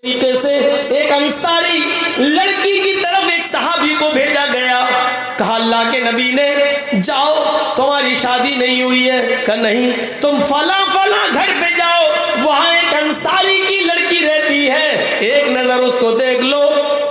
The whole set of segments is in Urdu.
طریقے سے ایک انصاری لڑکی کی طرف ایک صحابی کو بھیجا گیا. کہا اللہ کے نبی نے جاؤ تمہاری شادی نہیں ہوئی ہے. کہا نہیں, تم فلاں فلاں گھر پہ جاؤ, وہاں ایک انصاری کی لڑکی رہتی ہے, ایک نظر اس کو دیکھ لو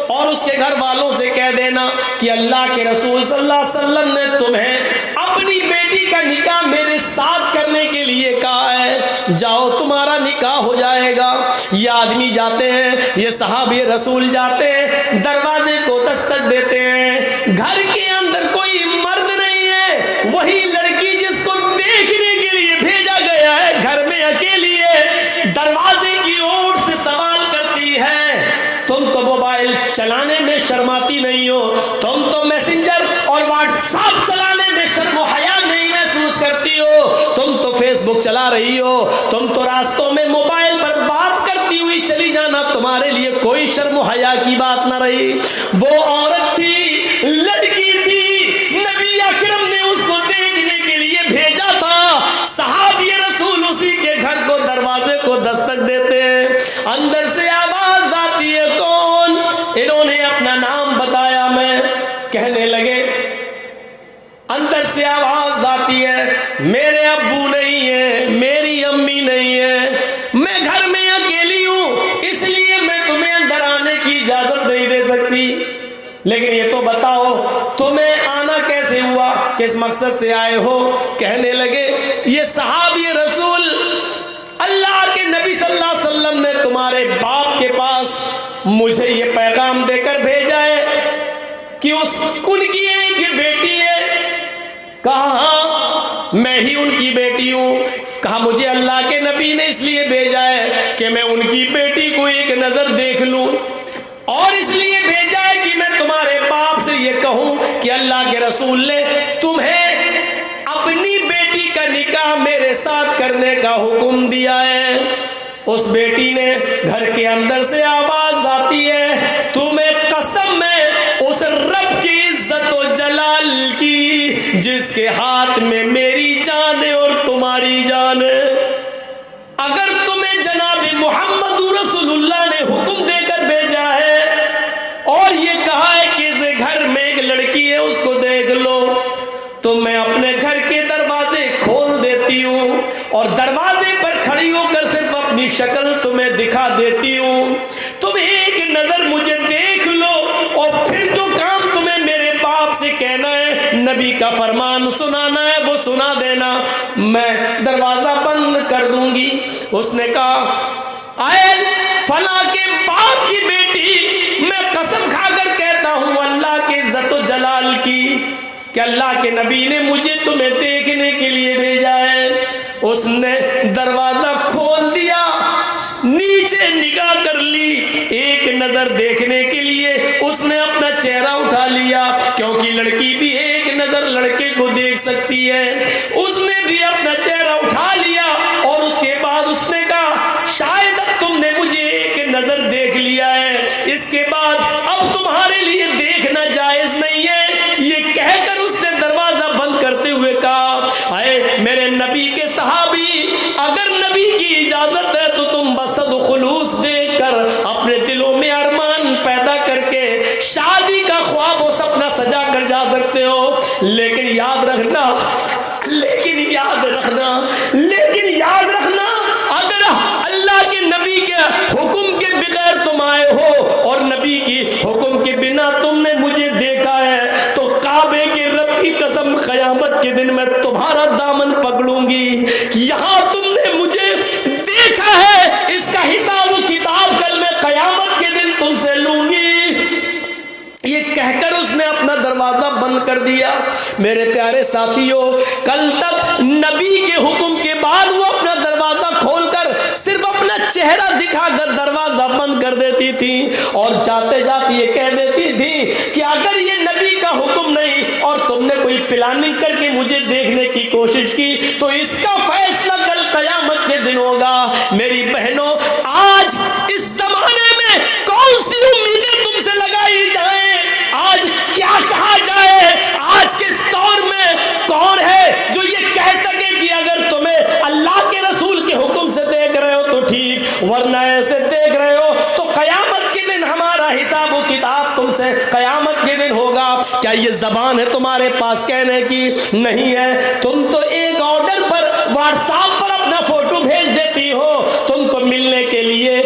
اور اس کے گھر والوں سے کہہ دینا کہ اللہ کے رسول صلی اللہ علیہ وسلم نے تمہیں اپنی بیٹی کا نکاح میرے ساتھ کرنے کے لیے کہا ہے, جاؤ تمہارا نکاح ہو جائے گا. یہ آدمی جاتے ہیں, یہ صحابی رسول جاتے ہیں, دروازے کو دستک دیتے ہیں, گھر کے اندر کوئی مرد نہیں ہے, وہی لڑکی جس کو دیکھنے کے لیے بھیجا گیا ہے گھر میں اکیلی ہے. دروازے کی اوٹ سے سوال کرتی ہے, تم تو موبائل چلانے میں شرماتی نہیں ہو, تم تو میسنجر اور واٹس ایپ چلانے میں شرم و حیا نہیں محسوس کرتی ہو, تم تو فیس بک چلا رہی ہو, تم تو راستوں میں موبائل پر بات کرتی ہوئی چلی جانا تمہارے لیے کوئی شرم و حیا کی بات نہ رہی. وہ عورت تھی, لڑکی تھی, نبی اکرم نے اس کو دیکھنے کے لیے بھیجا تھا. صحابی رسول اسی کے گھر کو دروازے کو دستک دیتے ہیں, اندر سے آواز آتی ہے کون؟ انہوں نے اپنا نام بتایا, میں کہنے لگے, اندر سے آواز آتی ہے میرے ابو نہیں ہے, میری امی نہیں ہے, میں گھر میں اکیلی ہوں, اس لیے میں تمہیں اندر آنے کی اجازت نہیں دے سکتی, لیکن یہ تو بتاؤ تمہیں آنا کیسے ہوا, کس مقصد سے آئے ہو؟ کہنے لگے یہ صحابی رسول اللہ کے نبی صلی اللہ علیہ وسلم نے تمہارے باپ کے پاس مجھے یہ پیغام دے کر بھیجا ہے کہ ان کی ایک بیٹی ہے. کہا میں ہی ان کی بیٹی ہوں. کہا مجھے اللہ کے نبی نے اس لیے بھیجا ہے کہ میں ان کی بیٹی کو ایک نظر دیکھ لوں, اور اس لیے بھیجا ہے کہ میں تمہارے باپ سے یہ کہوں کہ اللہ کے رسول نے تمہیں اپنی بیٹی کا نکاح میرے ساتھ کرنے کا حکم دیا ہے. اس بیٹی نے گھر کے اندر سے آواز آتی ہے, تمہیں قسم ہے اس رب کی عزت و جلال کی جس کے ہاتھ میں میری جان ہے اور تمہاری جان ہے, اگر تمہیں جناب محمد رسول اللہ نے حکم دے کر بھیجا ہے اور یہ کہا ہے کہ اس گھر میں ایک لڑکی ہے اس کو دیکھ لو, تو میں اپنے گھر کے دروازے کھول دیتی ہوں اور دروازے پر کھڑی ہو کر صرف اپنی شکل تمہیں دکھا دیتی ہوں, تم ایک نظر مجھے دیکھ لو اور پھر جو کام تمہیں میرے باپ سے کہنا ہے, نبی کا فرمان سنانا ہے, وہ سنا دینا, میں دروازہ بند کر دوں گی. اس نے کہا آئل فلاں کے باپ کی بیٹی, میں قسم کھا کر کہتا ہوں اللہ کی عزت و جلال کی کہ اللہ کے نبی نے مجھے تمہیں دیکھنے کے لیے بھیجا ہے. اس نے دروازہ کھول دیا, نیچے نگاہ کر لی, ایک نظر دیکھنے کے لیے اس نے اپنا چہرہ اٹھا لیا, کیونکہ لڑکی بھی ایک نظر لڑکے کو دیکھ سکتی ہے. اس نے بھی اپنا چہرہ اٹھا لیا اور اس کے بعد اس نے کہا شاید اب تم نے مجھے ایک نظر دیکھ لیا ہے, اس کے بعد اب تمہارے لیے دیکھنا جائز نہیں ہے. یہ کہہ کر اس نے دروازہ بند کرتے ہوئے کہا اے میرے نبی کے صحابی, اگر نبی کی اجازت ہے تو تم بصد خلوص دیکھ کر اپنے دلوں میں ارمان پیدا کر کے شادی کا خواب و سپنا سجا کر جا سکتے ہو, لیکن یاد رکھنا اگر اللہ کے نبی کے حکم کے بغیر تم آئے ہو اور نبی کی حکم کے بنا تم نے مجھے دیکھا ہے تو کعبے کے رب کی قسم قیامت کے دن میں تمہارا دامن پکڑوں گی. یہاں تم نے مجھے دیکھا ہے, اس کا حساب و کتاب کل میں قیامت کے دن تم سے لوں گی. یہ کہہ کر اس نے اپنا دروازہ بند کر دیا. میرے پیارے ساتھیوں, کل تک نبی کے حکم کے بعد وہ اپنا دروازہ کھول کر صرف اپنا چہرہ دکھا کر دروازہ بند کر دیتی تھی اور جاتے جاتے یہ کہہ دیتی تھی کہ اگر یہ نبی کا حکم نہیں اور تم نے کوئی پلاننگ کر کے مجھے دیکھنے کی کوشش کی تو اس کا فیصلہ کل قیامت کے دن ہوگا. میری بہنوں, آج اس زمانے میں کون سی امیدیں تم سے لگائی جائیں, آج کیا کہا جائے, آج کے دور میں کون ہے جو یہ کہہ سکے کہ اگر تمہیں اللہ کے رسول کے حکم سے دیکھ رہے ہو تو ٹھیک, ورنہ ایسے دیکھ رہے ہو تو قیامت کیا یہ زبان ہے تمہارے پاس کہنے کی؟ نہیں ہے۔ تم تو ایک آرڈر پر واٹس ایپ پر اپنا فوٹو بھیج دیتی ہو۔ تم تو ملنے کے لیے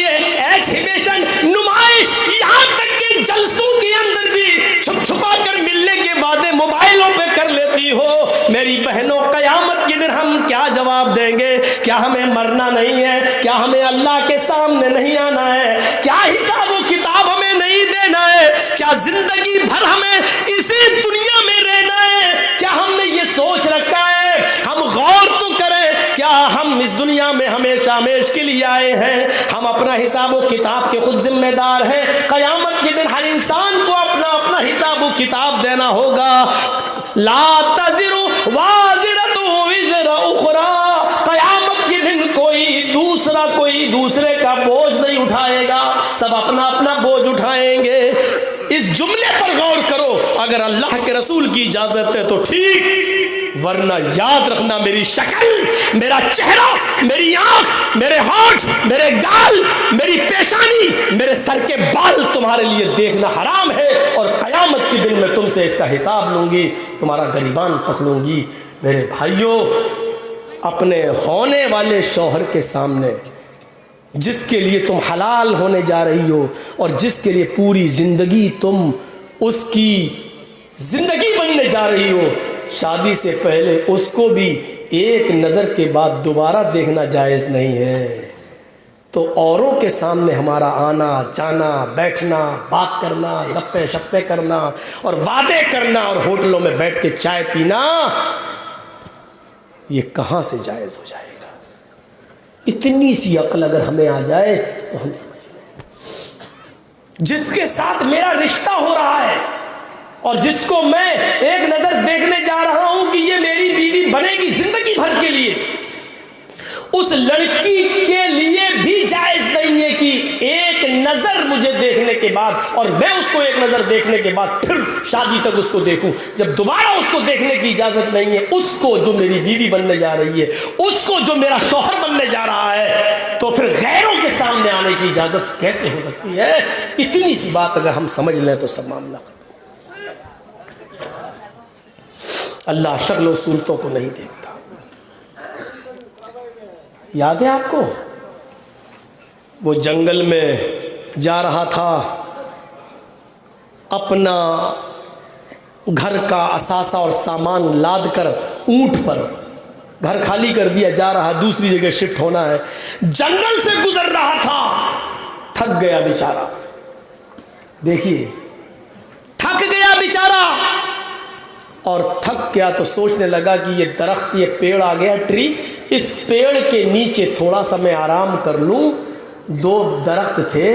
ایکسیبیشن، نمائش، یہاں تک کہ جلسوں کے اندر بھی چھپ چھپا کر ملنے کے وعدے موبائلوں پہ کر لیتی ہو۔ میری بہنوں، قیامت کے دن ہم کیا جواب دیں گے؟ کیا ہمیں مرنا نہیں ہے؟ کیا ہمیں اللہ کے سامنے نہیں آنا ہے؟ کیا حساب و کتاب ہمیں نہیں دینا ہے؟ کیا زندگی بھر ہمیں اسی دنیا میں رہنا ہے؟ کیا ہم نے یہ سوچ رکھا ہے؟ ہم غور تو کریں، کیا ہم اس دنیا میں ہمیشہ ہمیشہ کے لیے آئے ہیں؟ ہم اپنا حساب و کتاب کے خود ذمہ دار ہیں۔ قیامت کے دن ہر انسان کو اپنا اپنا حساب و کتاب دینا ہوگا۔ لا تزر وازرۃ وزر اخری، قیامت کے دن کوئی دوسرے کا بوجھ نہیں اٹھائے گا، سب اپنا اپنا بوجھ اٹھائیں گے۔ اس جملے پر غور کرو، اگر اللہ کے رسول کی اجازت ہے تو ٹھیک، ورنہ یاد رکھنا میری شکل، میرا چہرہ، میری آنکھ، میرے ہونٹ، میرے گال، میری پیشانی، میرے سر کے بال تمہارے لیے دیکھنا حرام ہے، اور قیامت کے دن میں تم سے اس کا حساب لوں گی، تمہارا گریبان پکڑوں گی۔ میرے بھائیوں، اپنے ہونے والے شوہر کے سامنے، جس کے لیے تم حلال ہونے جا رہی ہو اور جس کے لیے پوری زندگی تم اس کی زندگی بننے جا رہی ہو، شادی سے پہلے اس کو بھی ایک نظر کے بعد دوبارہ دیکھنا جائز نہیں ہے۔ تو اوروں کے سامنے ہمارا آنا جانا، بیٹھنا، بات کرنا، گپے شپے کرنا اور وعدے کرنا اور ہوٹلوں میں بیٹھ کے چائے پینا، یہ کہاں سے جائز ہو جائے گا؟ اتنی سی عقل اگر ہمیں آ جائے تو ہم سمجھ لیں، جس کے ساتھ میرا رشتہ ہو رہا ہے اور جس کو میں ایک نظر دیکھنے جا رہا ہوں کہ یہ میری بیوی بنے گی زندگی بھر کے لیے، اس لڑکی کے لیے بھی جائز نہیں ہے کہ ایک نظر مجھے دیکھنے کے بعد اور میں اس کو ایک نظر دیکھنے کے بعد پھر شادی تک اس کو دیکھوں۔ جب دوبارہ اس کو دیکھنے کی اجازت نہیں ہے، اس کو جو میری بیوی بننے جا رہی ہے، اس کو جو میرا شوہر بننے جا رہا ہے، تو پھر غیروں کے سامنے آنے کی اجازت کیسے ہو سکتی ہے؟ اتنی سی بات اگر ہم سمجھ لیں تو سب معاملہ ختم۔ اللہ شکل و صورتوں کو نہیں دیکھتا۔ یاد ہے آپ کو، وہ جنگل میں جا رہا تھا، اپنا گھر کا اثاثہ اور سامان لاد کر اونٹ پر گھر خالی کر دیا، جا رہا دوسری جگہ شفٹ ہونا ہے، جنگل سے گزر رہا تھا، تھک گیا بیچارہ۔ دیکھیے، تھک گیا بیچارہ، اور تھک گیا تو سوچنے لگا کہ یہ درخت، یہ پیڑ آ گیا ٹری، اس پیڑ کے نیچے تھوڑا سا میں آرام کر لوں۔ دو درخت تھے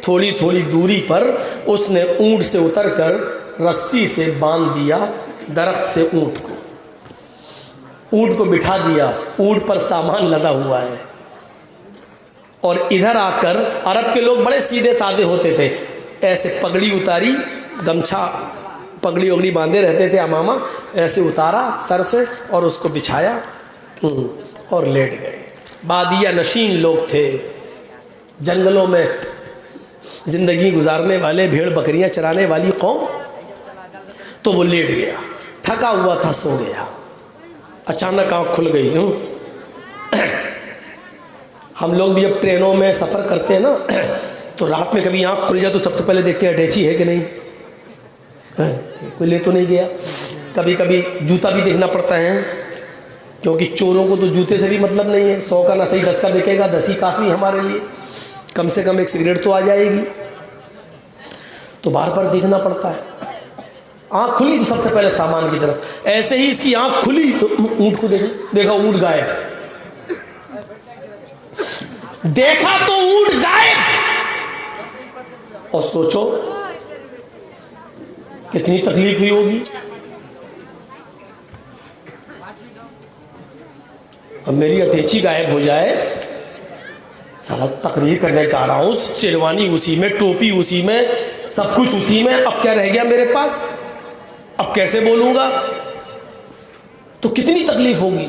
تھوڑی تھوڑی دوری پر، اس نے اونٹ سے اتر کر رسی سے باندھ دیا درخت سے اونٹ کو بٹھا دیا، اونٹ پر سامان لدا ہوا ہے، اور ادھر آ کر، عرب کے لوگ بڑے سیدھے سادے ہوتے تھے، ایسے پگڑی اتاری، گمچھا پگڑی وگڑی باندھے رہتے تھے، امامہ ایسے اتارا سر سے اور اس کو بچھایا اور لیٹ گئے۔ بادیہ نشین لوگ تھے، جنگلوں میں زندگی گزارنے والے، بھیڑ بکریاں چرانے والی قوم، تو وہ لیٹ گیا، تھکا ہوا تھا، سو گیا۔ اچانک آنکھ کھل گئی۔ ہم لوگ بھی جب ٹرینوں میں سفر کرتے ہیں نا، تو رات میں کبھی آنکھ کھل جائے تو سب سے پہلے دیکھتے ہیں اٹیچی ہے کہ نہیں، کوئی لے تو نہیں گیا۔ کبھی کبھی جوتا بھی دیکھنا پڑتا ہے، کیونکہ چوروں کو تو جوتے سے بھی مطلب نہیں ہے، 100 کا نہ صحیح 10 کا بکے گا، 10 ہی کافی ہمارے لیے، کم سے کم ایک سگریٹ تو آ جائے گی، تو بار بار دیکھنا پڑتا ہے۔ آنکھ کھلی تو سب سے پہلے سامان کی طرف، ایسے ہی اس کی آنکھ کھلی تو اونٹ کو دیکھا، اونٹ غائب، دیکھا تو اونٹ غائب، اور سوچو کتنی تکلیف ہوئی ہوگی۔ اب میری اٹیچی غائب ہو جائے، سارا تقریر کرنے چاہ رہا ہوں، شیروانی اسی میں، ٹوپی اسی میں، سب کچھ اسی میں، اب کیا رہ گیا میرے پاس؟ اب کیسے بولوں گا؟ تو کتنی تکلیف ہوگی۔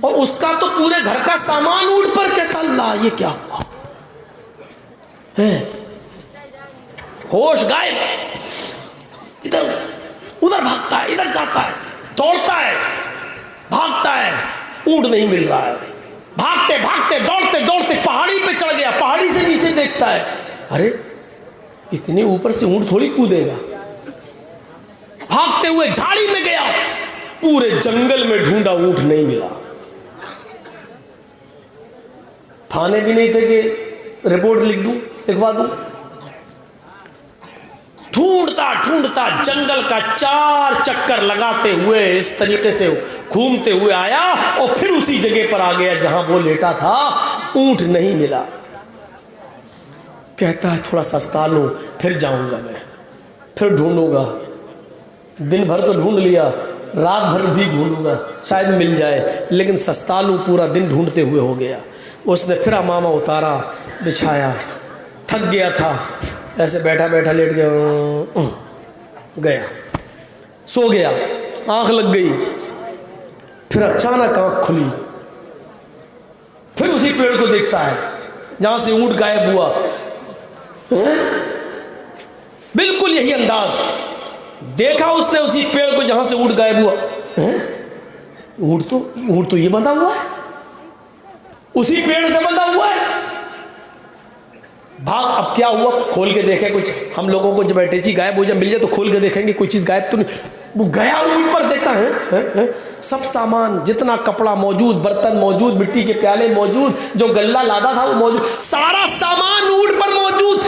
اور اس کا تو پورے گھر کا سامان اونٹ پر، کہتا اللہ یہ کیا ہوا ہے، ہوش غائب۔ ادھر ادھر بھاگتا ہے، ادھر جاتا ہے، دوڑتا ہے، بھاگتا ہے، اونٹ نہیں مل رہا ہے، بھاگتے بھاگتے دوڑتے دوڑتے پہاڑی پہ چڑھ گیا، پہاڑی سے نیچے دیکھتا ہے، ارے اتنے اوپر سے اونٹ تھوڑی کودے گا، بھاگتے ہوئے جھاڑی میں گیا، پورے جنگل میں ڈھونڈا، اونٹ نہیں ملا، تھانے بھی نہیں تھے کہ رپورٹ لکھ دوں، لکھوا دوں، ڈھونڈتا ڈھونڈتا جنگل کا 4 چکر لگاتے ہوئے اس طریقے سے گھومتے ہوئے آیا اور پھر اسی جگہ پر آ گیا جہاں وہ لیٹا تھا، اونٹ نہیں ملا، کہتا ہے تھوڑا سستا لوں، پھر جاؤں گا، میں پھر ڈھونڈوں گا، دن بھر تو ڈھونڈ لیا، رات بھر بھی ڈھونڈوں گا شاید مل جائے، لیکن سستا لوں پورا دن ڈھونڈتے ہوئے ہو گیا۔ اس نے پھر امامہ اتارا، بچھایا، تھک گیا تھا، ایسے بیٹھا بیٹھا لیٹ گیا، گیا سو گیا، آنکھ لگ گئی، پھر اچانک آنکھ کھلی، پھر اسی پیڑ کو دیکھتا ہے جہاں سے اونٹ غائب ہوا، بالکل یہی انداز دیکھا اس نے اسی پیڑ کو جہاں سے اونٹ غائب ہوا، اونٹ تو یہ بندھا ہوا ہے، اسی پیڑ سے بندھا ہوا ہے، بھاگ، اب کیا ہوا، کھول کے دیکھے کچھ، ہم لوگوں کو جب اٹیچی غائب ہو جائے مل جائے تو کھول کے دیکھیں گے کوئی چیز غائب تو نہیں، وہ گیا اونٹ پر دیکھتا ہے سب سامان، جتنا کپڑا موجود، برتن موجود، مٹی کے پیالے موجود، جو غلہ لادا تھا وہ موجود، سارا سامان اونٹ پر موجود،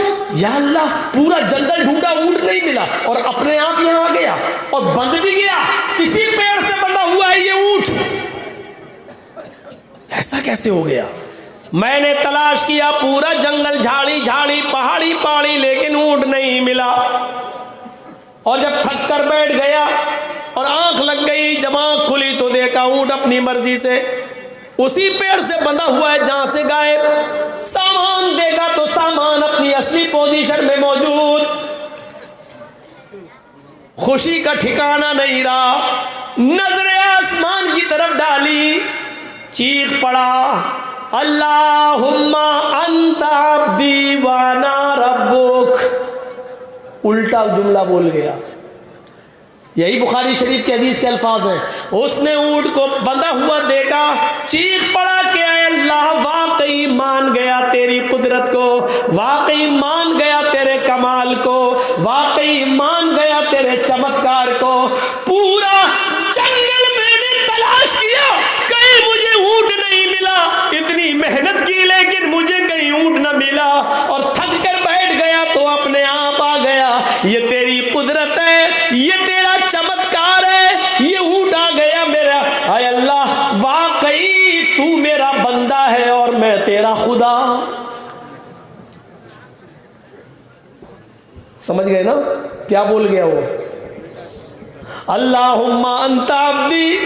یا اللہ پورا جنگل ڈھونڈا، اونٹ نہیں ملا، اور اپنے آپ یہاں آ گیا اور بندھ بھی گیا، اسی پیڑ سے بندھا ہوا ہے یہ اونٹ، ایسا کیسے ہو گیا؟ میں نے تلاش کیا پورا جنگل، جھاڑی جھاڑی، پہاڑی پہاڑی، لیکن اونٹ نہیں ملا، اور جب تھک کر بیٹھ گیا اور آنکھ لگ گئی، جب آنکھ کھلی تو دیکھا اونٹ اپنی مرضی سے اسی پیڑ سے بندھا ہوا ہے جہاں سے غائب، سامان دیکھا تو سامان اپنی اصلی پوزیشن میں موجود، خوشی کا ٹھکانہ نہیں رہا، نظر آسمان کی طرف ڈالی، چیخ پڑا، اللہم انت عبدی وانا ربک، الٹا جملہ بول گیا، یہی بخاری شریف کے حدیث کے الفاظ ہیں، اس نے اونٹ کو بندھا ہوا دیکھا، چیخ پڑا کہ اے اللہ، واقعی مان گیا تیری قدرت کو، واقعی مان گیا تیرے کمال کو، واقعی مان گیا تیرے چمتکار کو، پورا جنگل میں نے تلاش کیا، کہیں مجھے اونٹ نہیں ملا، اتنی محنت کی لیکن مجھے کہیں اونٹ نہ ملا، اور تھک کر بیٹھ گیا تو اپنے آپ آ گیا، یہ تیری قدرت ہے، یہ تیرا چمتکار ہے، یہ اونٹ آ گیا میرا، اے اللہ واقعی تو میرا بندہ ہے اور میں تیرا خدا۔ سمجھ گئے نا کیا بول گیا وہ؟ اللہم انت عبدی،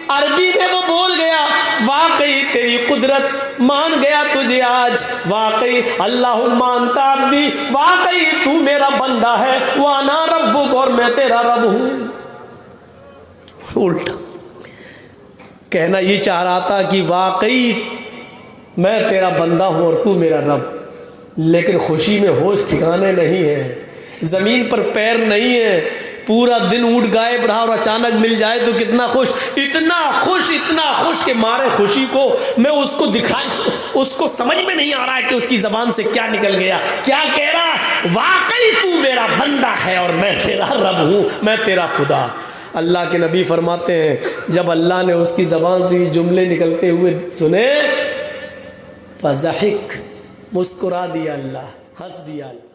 عربی میں وہ بول گیا واقعی تیری قدرت، مان گیا تجھے آج، واقعی اللہم انت عبدی، واقعی تو میرا بندہ ہے، وانا ربک، اور میں تیرا رب ہوں۔ الٹا کہنا یہ چاہ رہا تھا کہ واقعی میں تیرا بندہ ہوں اور تو میرا رب، لیکن خوشی میں ہوش ٹھکانے نہیں ہے، زمین پر پیر نہیں ہے، پورا دن اونٹ غائب رہا اور اچانک مل جائے تو کتنا خوش، اتنا خوش کہ مارے خوشی کو میں اس کو دکھائی، اس کو سمجھ میں نہیں آ رہا ہے کہ اس کی زبان سے کیا نکل گیا، کیا کہہ رہا ہے، واقعی تو میرا بندہ ہے اور میں تیرا رب ہوں، میں تیرا خدا۔ اللہ کے نبی فرماتے ہیں جب اللہ نے اس کی زبان سے یہ جملے نکلتے ہوئے سنے، فضحک، مسکرا دیا اللہ، ہنس دیا اللہ۔